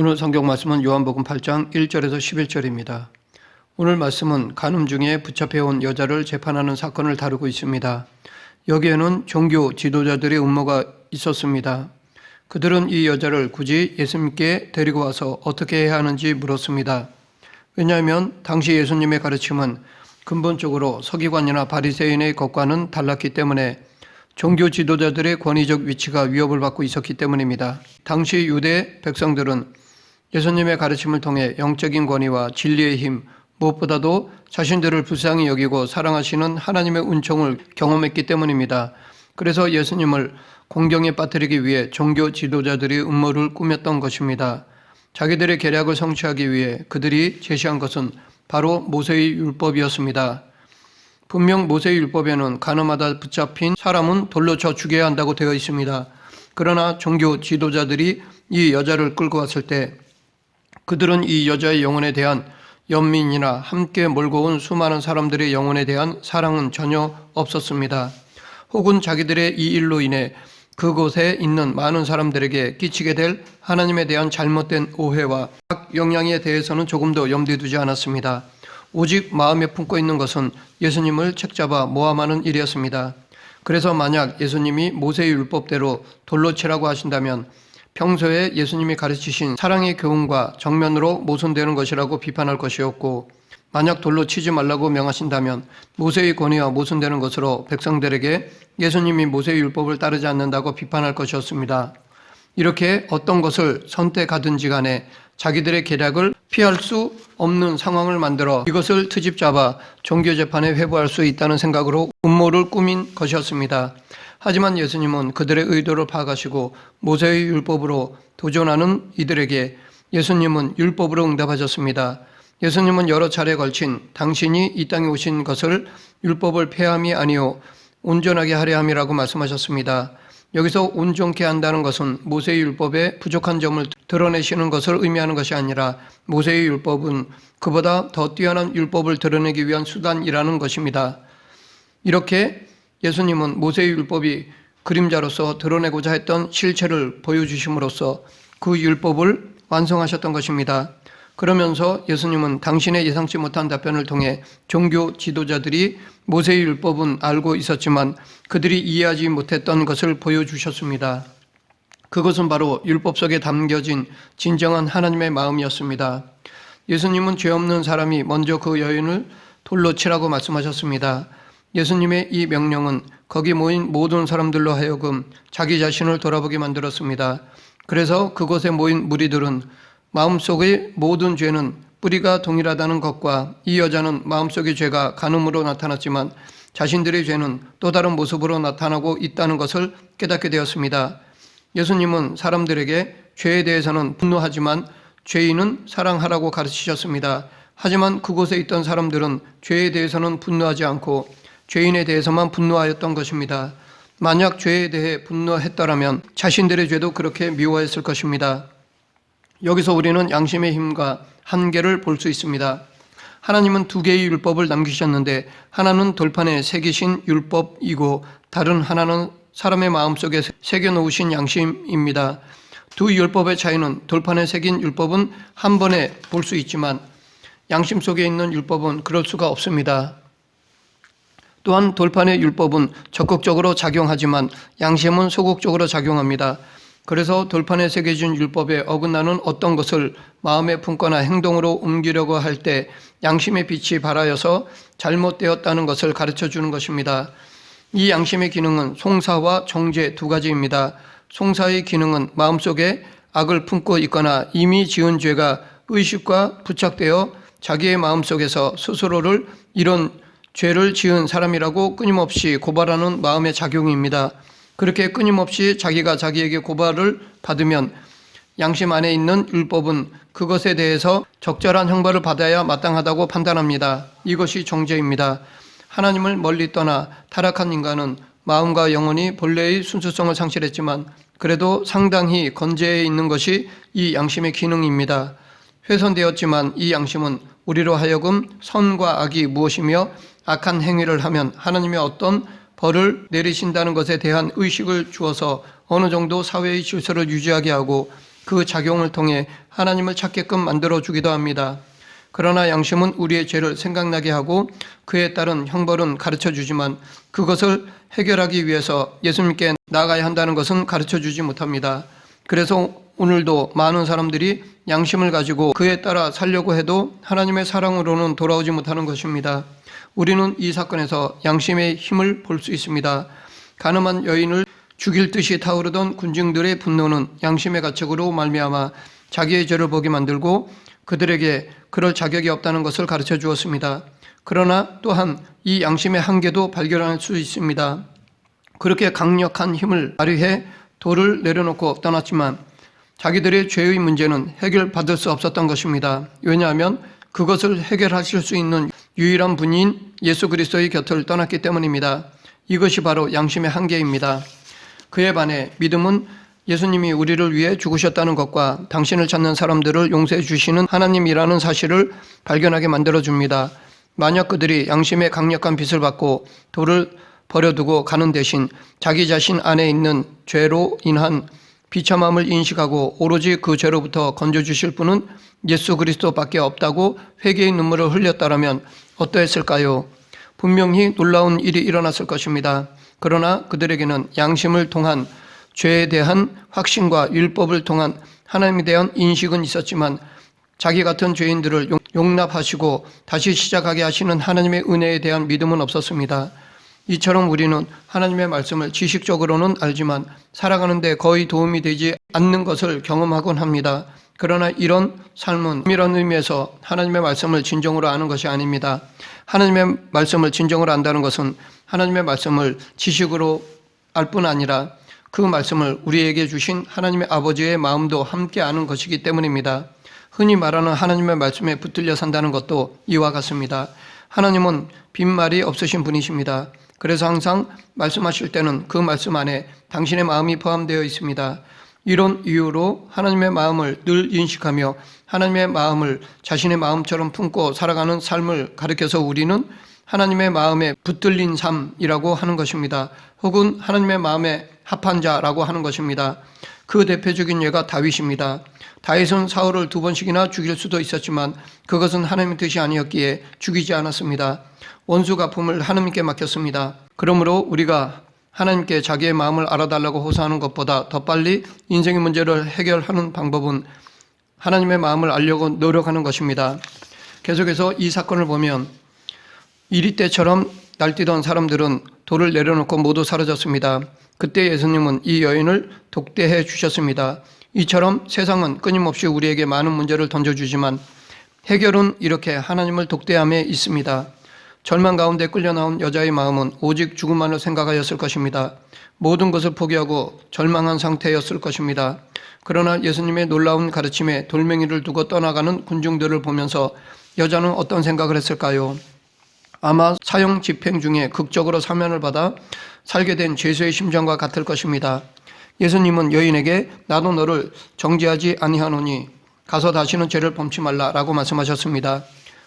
오늘 성경 말씀은 요한복음 8장 1절에서 11절입니다. 오늘 말씀은 간음 중에 붙잡혀온 여자를 재판하는 사건을 다루고 있습니다. 여기에는 종교 지도자들의 음모가 있었습니다. 그들은 이 여자를 굳이 예수님께 데리고 와서 어떻게 해야 하는지 물었습니다. 왜냐하면 당시 예수님의 가르침은 근본적으로 서기관이나 바리새인의 것과는 달랐기 때문에 종교 지도자들의 권위적 위치가 위협을 받고 있었기 때문입니다. 당시 유대 백성들은 예수님의 가르침을 통해 영적인 권위와 진리의 힘, 무엇보다도 자신들을 불쌍히 여기고 사랑하시는 하나님의 은총을 경험했기 때문입니다. 그래서 예수님을 공경에 빠뜨리기 위해 종교 지도자들이 음모를 꾸몄던 것입니다. 자기들의 계략을 성취하기 위해 그들이 제시한 것은 바로 모세의 율법이었습니다. 분명 모세의 율법에는 간음하다 붙잡힌 사람은 돌로 쳐 죽여야 한다고 되어 있습니다. 그러나 종교 지도자들이 이 여자를 끌고 왔을 때 그들은 이 여자의 영혼에 대한 연민이나 함께 몰고 온 수많은 사람들의 영혼에 대한 사랑은 전혀 없었습니다. 혹은 자기들의 이 일로 인해 그곳에 있는 많은 사람들에게 끼치게 될 하나님에 대한 잘못된 오해와 악영향에 대해서는 조금도 염두에 두지 않았습니다. 오직 마음에 품고 있는 것은 예수님을 책잡아 모함하는 일이었습니다. 그래서 만약 예수님이 모세의 율법대로 돌로 치라고 하신다면 평소에 예수님이 가르치신 사랑의 교훈과 정면으로 모순되는 것이라고 비판할 것이었고, 만약 돌로 치지 말라고 명하신다면 모세의 권위와 모순되는 것으로 백성들에게 예수님이 모세의 율법을 따르지 않는다고 비판할 것이었습니다. 이렇게 어떤 것을 선택하든지 간에 자기들의 계략을 피할 수 없는 상황을 만들어 이것을 트집 잡아 종교재판에 회부할 수 있다는 생각으로 음모를 꾸민 것이었습니다. 하지만 예수님은 그들의 의도를 파악하시고 모세의 율법으로 도전하는 이들에게 예수님은 율법으로 응답하셨습니다. 예수님은 여러 차례에 걸친 당신이 이 땅에 오신 것을 율법을 폐함이 아니요 온전하게 하려 함이라고 말씀하셨습니다. 여기서 온전케 한다는 것은 모세의 율법의 부족한 점을 드러내시는 것을 의미하는 것이 아니라 모세의 율법은 그보다 더 뛰어난 율법을 드러내기 위한 수단이라는 것입니다. 이렇게 예수님은 모세의 율법이 그림자로서 드러내고자 했던 실체를 보여주심으로써 그 율법을 완성하셨던 것입니다. 그러면서 예수님은 당신의 예상치 못한 답변을 통해 종교 지도자들이 모세의 율법은 알고 있었지만 그들이 이해하지 못했던 것을 보여주셨습니다. 그것은 바로 율법 속에 담겨진 진정한 하나님의 마음이었습니다. 예수님은 죄 없는 사람이 먼저 그 여인을 돌로 치라고 말씀하셨습니다. 예수님의 이 명령은 거기 모인 모든 사람들로 하여금 자기 자신을 돌아보게 만들었습니다. 그래서 그곳에 모인 무리들은 마음속의 모든 죄는 뿌리가 동일하다는 것과 이 여자는 마음속의 죄가 간음으로 나타났지만 자신들의 죄는 또 다른 모습으로 나타나고 있다는 것을 깨닫게 되었습니다. 예수님은 사람들에게 죄에 대해서는 분노하지만 죄인은 사랑하라고 가르치셨습니다. 하지만 그곳에 있던 사람들은 죄에 대해서는 분노하지 않고 죄인에 대해서만 분노하였던 것입니다. 만약 죄에 대해 분노했더라면 자신들의 죄도 그렇게 미워했을 것입니다. 여기서 우리는 양심의 힘과 한계를 볼 수 있습니다. 하나님은 두 개의 율법을 남기셨는데 하나는 돌판에 새기신 율법이고 다른 하나는 사람의 마음속에 새겨놓으신 양심입니다. 두 율법의 차이는 돌판에 새긴 율법은 한 번에 볼 수 있지만 양심 속에 있는 율법은 그럴 수가 없습니다. 또한 돌판의 율법은 적극적으로 작용하지만 양심은 소극적으로 작용합니다. 그래서 돌판에 새겨진 율법에 어긋나는 어떤 것을 마음에 품거나 행동으로 옮기려고 할 때 양심의 빛이 발하여서 잘못되었다는 것을 가르쳐 주는 것입니다. 이 양심의 기능은 송사와 정죄 두 가지입니다. 송사의 기능은 마음속에 악을 품고 있거나 이미 지은 죄가 의식과 부착되어 자기의 마음속에서 스스로를 이런 죄를 지은 사람이라고 끊임없이 고발하는 마음의 작용입니다. 그렇게 끊임없이 자기가 자기에게 고발을 받으면 양심 안에 있는 율법은 그것에 대해서 적절한 형벌을 받아야 마땅하다고 판단합니다. 이것이 정죄입니다. 하나님을 멀리 떠나 타락한 인간은 마음과 영혼이 본래의 순수성을 상실했지만 그래도 상당히 건재해 있는 것이 이 양심의 기능입니다. 훼손되었지만 이 양심은 우리로 하여금 선과 악이 무엇이며 악한 행위를 하면 하나님의 어떤 벌을 내리신다는 것에 대한 의식을 주어서 어느 정도 사회의 질서를 유지하게 하고 그 작용을 통해 하나님을 찾게끔 만들어주기도 합니다. 그러나 양심은 우리의 죄를 생각나게 하고 그에 따른 형벌은 가르쳐주지만 그것을 해결하기 위해서 예수님께 나아가야 한다는 것은 가르쳐주지 못합니다. 그래서 오늘도 많은 사람들이 양심을 가지고 그에 따라 살려고 해도 하나님의 사랑으로는 돌아오지 못하는 것입니다. 우리는 이 사건에서 양심의 힘을 볼 수 있습니다. 가늠한 여인을 죽일 듯이 타오르던 군중들의 분노는 양심의 가책으로 말미암아 자기의 죄를 보게 만들고 그들에게 그럴 자격이 없다는 것을 가르쳐 주었습니다. 그러나 또한 이 양심의 한계도 발견할 수 있습니다. 그렇게 강력한 힘을 발휘해 돌을 내려놓고 떠났지만 자기들의 죄의 문제는 해결받을 수 없었던 것입니다. 왜냐하면 그것을 해결하실 수 있는 유일한 분인 예수 그리스도의 곁을 떠났기 때문입니다. 이것이 바로 양심의 한계입니다. 그에 반해 믿음은 예수님이 우리를 위해 죽으셨다는 것과 당신을 찾는 사람들을 용서해 주시는 하나님이라는 사실을 발견하게 만들어줍니다. 만약 그들이 양심의 강력한 빚을 받고 돌을 버려두고 가는 대신 자기 자신 안에 있는 죄로 인한 비참함을 인식하고 오로지 그 죄로부터 건져주실 분은 예수 그리스도밖에 없다고 회개의 눈물을 흘렸다라면 어떠했을까요? 분명히 놀라운 일이 일어났을 것입니다. 그러나 그들에게는 양심을 통한 죄에 대한 확신과 율법을 통한 하나님에 대한 인식은 있었지만 자기 같은 죄인들을 용납하시고 다시 시작하게 하시는 하나님의 은혜에 대한 믿음은 없었습니다. 이처럼 우리는 하나님의 말씀을 지식적으로는 알지만 살아가는 데 거의 도움이 되지 않는 것을 경험하곤 합니다. 그러나 이런 삶은 이런 의미에서 하나님의 말씀을 진정으로 아는 것이 아닙니다. 하나님의 말씀을 진정으로 안다는 것은 하나님의 말씀을 지식으로 알 뿐 아니라 그 말씀을 우리에게 주신 하나님의 아버지의 마음도 함께 아는 것이기 때문입니다. 흔히 말하는 하나님의 말씀에 붙들려 산다는 것도 이와 같습니다. 하나님은 빈말이 없으신 분이십니다. 그래서 항상 말씀하실 때는 그 말씀 안에 당신의 마음이 포함되어 있습니다. 이런 이유로 하나님의 마음을 늘 인식하며 하나님의 마음을 자신의 마음처럼 품고 살아가는 삶을 가르쳐서 우리는 하나님의 마음에 붙들린 삶이라고 하는 것입니다. 혹은 하나님의 마음에 합한 자라고 하는 것입니다. 그 대표적인 예가 다윗입니다. 다윗은 사울을 2번씩이나 죽일 수도 있었지만 그것은 하나님의 뜻이 아니었기에 죽이지 않았습니다. 원수 갚음을 하나님께 맡겼습니다. 그러므로 우리가 하나님께 자기의 마음을 알아달라고 호소하는 것보다 더 빨리 인생의 문제를 해결하는 방법은 하나님의 마음을 알려고 노력하는 것입니다. 계속해서 이 사건을 보면 이리 때처럼 날뛰던 사람들은 돌을 내려놓고 모두 사라졌습니다. 그때 예수님은 이 여인을 독대해 주셨습니다. 이처럼 세상은 끊임없이 우리에게 많은 문제를 던져주지만 해결은 이렇게 하나님을 독대함에 있습니다. 절망 가운데 끌려나온 여자의 마음은 오직 죽음만을 생각하였을 것입니다. 모든 것을 포기하고 절망한 상태였을 것입니다. 그러나 예수님의 놀라운 가르침에 돌멩이를 두고 떠나가는 군중들을 보면서 여자는 어떤 생각을 했을까요? 아마 사형 집행 중에 극적으로 사면을 받아 살게 된 죄수의 심정과 같을 것입니다. 예수님은 여인에게 나도 너를 정죄하지 아니하노니 가서 다시는 죄를 범치 말라라고 말씀하셨습니다.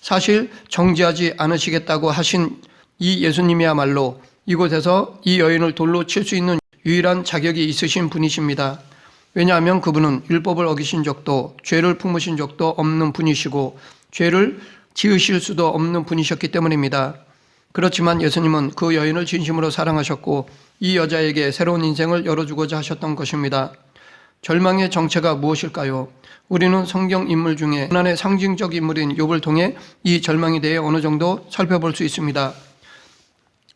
사실 정죄하지 않으시겠다고 하신 이 예수님이야말로 이곳에서 이 여인을 돌로 칠 수 있는 유일한 자격이 있으신 분이십니다. 왜냐하면 그분은 율법을 어기신 적도 죄를 품으신 적도 없는 분이시고 죄를 지으실 수도 없는 분이셨기 때문입니다. 그렇지만 예수님은 그 여인을 진심으로 사랑하셨고 이 여자에게 새로운 인생을 열어주고자 하셨던 것입니다. 절망의 정체가 무엇일까요? 우리는 성경 인물 중에 고난의 상징적 인물인 욥을 통해 이 절망에 대해 어느 정도 살펴볼 수 있습니다.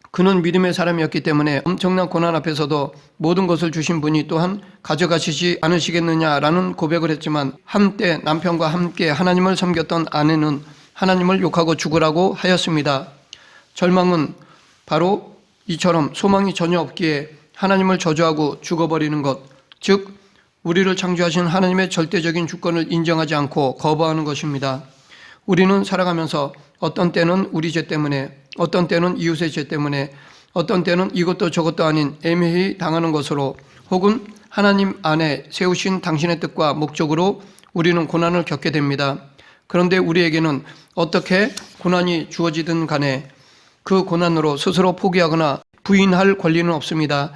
그는 믿음의 사람이었기 때문에 엄청난 고난 앞에서도 모든 것을 주신 분이 또한 가져가시지 않으시겠느냐라는 고백을 했지만 한때 남편과 함께 하나님을 섬겼던 아내는 하나님을 욕하고 죽으라고 하였습니다. 절망은 바로 이처럼 소망이 전혀 없기에 하나님을 저주하고 죽어버리는 것, 즉 우리를 창조하신 하나님의 절대적인 주권을 인정하지 않고 거부하는 것입니다. 우리는 살아가면서 어떤 때는 우리 죄 때문에, 어떤 때는 이웃의 죄 때문에, 어떤 때는 이것도 저것도 아닌 애매히 당하는 것으로 혹은 하나님 안에 세우신 당신의 뜻과 목적으로 우리는 고난을 겪게 됩니다. 그런데 우리에게는 어떻게 고난이 주어지든 간에 그 고난으로 스스로 포기하거나 부인할 권리는 없습니다.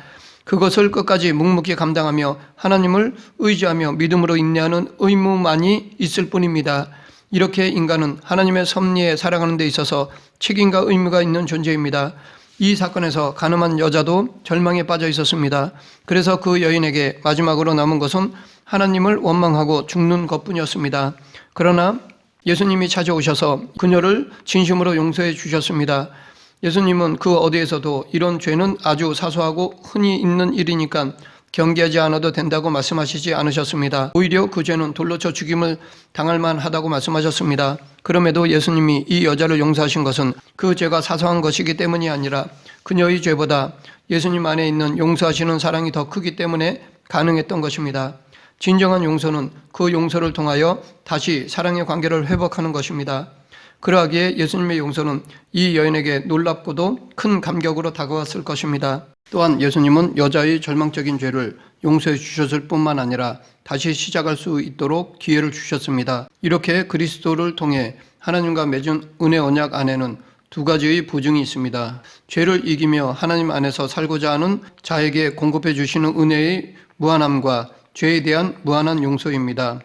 그것을 끝까지 묵묵히 감당하며 하나님을 의지하며 믿음으로 인내하는 의무만이 있을 뿐입니다. 이렇게 인간은 하나님의 섭리에 살아가는 데 있어서 책임과 의무가 있는 존재입니다. 이 사건에서 가늠한 여자도 절망에 빠져 있었습니다. 그래서 그 여인에게 마지막으로 남은 것은 하나님을 원망하고 죽는 것뿐이었습니다. 그러나 예수님이 찾아오셔서 그녀를 진심으로 용서해 주셨습니다. 예수님은 그 어디에서도 이런 죄는 아주 사소하고 흔히 있는 일이니까 경계하지 않아도 된다고 말씀하시지 않으셨습니다. 오히려 그 죄는 돌로 쳐 죽임을 당할 만하다고 말씀하셨습니다. 그럼에도 예수님이 이 여자를 용서하신 것은 그 죄가 사소한 것이기 때문이 아니라 그녀의 죄보다 예수님 안에 있는 용서하시는 사랑이 더 크기 때문에 가능했던 것입니다. 진정한 용서는 그 용서를 통하여 다시 사랑의 관계를 회복하는 것입니다. 그러하기에 예수님의 용서는 이 여인에게 놀랍고도 큰 감격으로 다가왔을 것입니다. 또한 예수님은 여자의 절망적인 죄를 용서해 주셨을 뿐만 아니라 다시 시작할 수 있도록 기회를 주셨습니다. 이렇게 그리스도를 통해 하나님과 맺은 은혜 언약 안에는 두 가지의 보증이 있습니다. 죄를 이기며 하나님 안에서 살고자 하는 자에게 공급해 주시는 은혜의 무한함과 죄에 대한 무한한 용서입니다.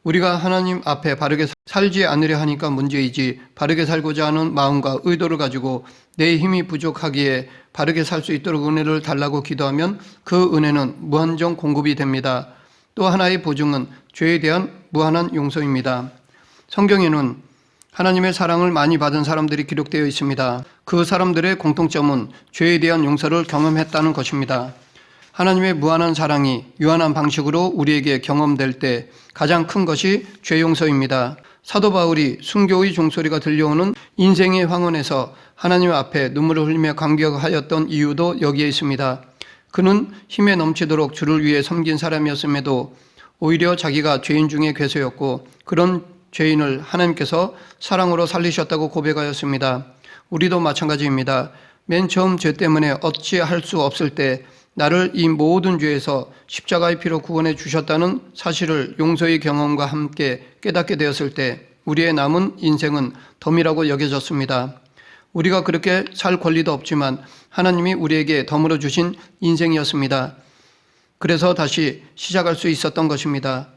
우리가 하나님 앞에 바르게 살지 않으려 하니까 문제이지 바르게 살고자 하는 마음과 의도를 가지고 내 힘이 부족하기에 바르게 살 수 있도록 은혜를 달라고 기도하면 그 은혜는 무한정 공급이 됩니다. 또 하나의 보증은 죄에 대한 무한한 용서입니다. 성경에는 하나님의 사랑을 많이 받은 사람들이 기록되어 있습니다. 그 사람들의 공통점은 죄에 대한 용서를 경험했다는 것입니다. 하나님의 무한한 사랑이 유한한 방식으로 우리에게 경험될 때 가장 큰 것이 죄 용서입니다. 사도 바울이 순교의 종소리가 들려오는 인생의 황혼에서 하나님 앞에 눈물을 흘리며 감격하였던 이유도 여기에 있습니다. 그는 힘에 넘치도록 주를 위해 섬긴 사람이었음에도 오히려 자기가 죄인 중에 괴소였고 그런 죄인을 하나님께서 사랑으로 살리셨다고 고백하였습니다. 우리도 마찬가지입니다. 맨 처음 죄 때문에 어찌할 수 없을 때 나를 이 모든 죄에서 십자가의 피로 구원해 주셨다는 사실을 용서의 경험과 함께 깨닫게 되었을 때 우리의 남은 인생은 덤이라고 여겨졌습니다. 우리가 그렇게 살 권리도 없지만 하나님이 우리에게 덤으로 주신 인생이었습니다. 그래서 다시 시작할 수 있었던 것입니다.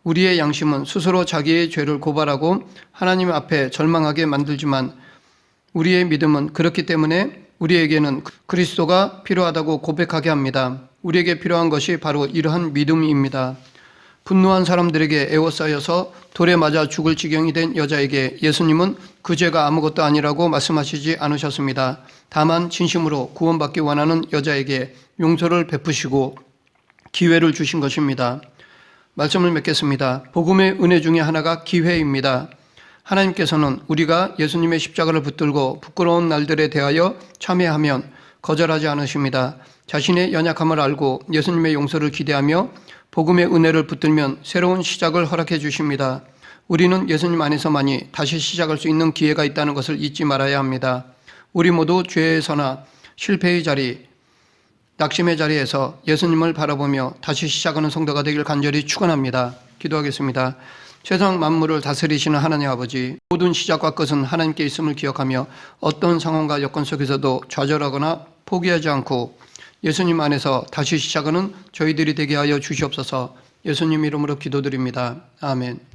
우리의 양심은 스스로 자기의 죄를 고발하고 하나님 앞에 절망하게 만들지만 우리의 믿음은 그렇기 때문에 우리에게는 그리스도가 필요하다고 고백하게 합니다. 우리에게 필요한 것이 바로 이러한 믿음입니다. 분노한 사람들에게 에워싸여서 돌에 맞아 죽을 지경이 된 여자에게 예수님은 그 죄가 아무것도 아니라고 말씀하시지 않으셨습니다. 다만 진심으로 구원받기 원하는 여자에게 용서를 베푸시고 기회를 주신 것입니다. 말씀을 맺겠습니다. 복음의 은혜 중에 하나가 기회입니다. 하나님께서는 우리가 예수님의 십자가를 붙들고 부끄러운 날들에 대하여 참여하면 거절하지 않으십니다. 자신의 연약함을 알고 예수님의 용서를 기대하며 복음의 은혜를 붙들면 새로운 시작을 허락해 주십니다. 우리는 예수님 안에서만이 다시 시작할 수 있는 기회가 있다는 것을 잊지 말아야 합니다. 우리 모두 죄에서나 실패의 자리, 낙심의 자리에서 예수님을 바라보며 다시 시작하는 성도가 되길 간절히 축원합니다. 기도하겠습니다. 세상 만물을 다스리시는 하나님 아버지, 모든 시작과 끝은 하나님께 있음을 기억하며 어떤 상황과 여건 속에서도 좌절하거나 포기하지 않고 예수님 안에서 다시 시작하는 저희들이 되게 하여 주시옵소서. 예수님 이름으로 기도드립니다. 아멘.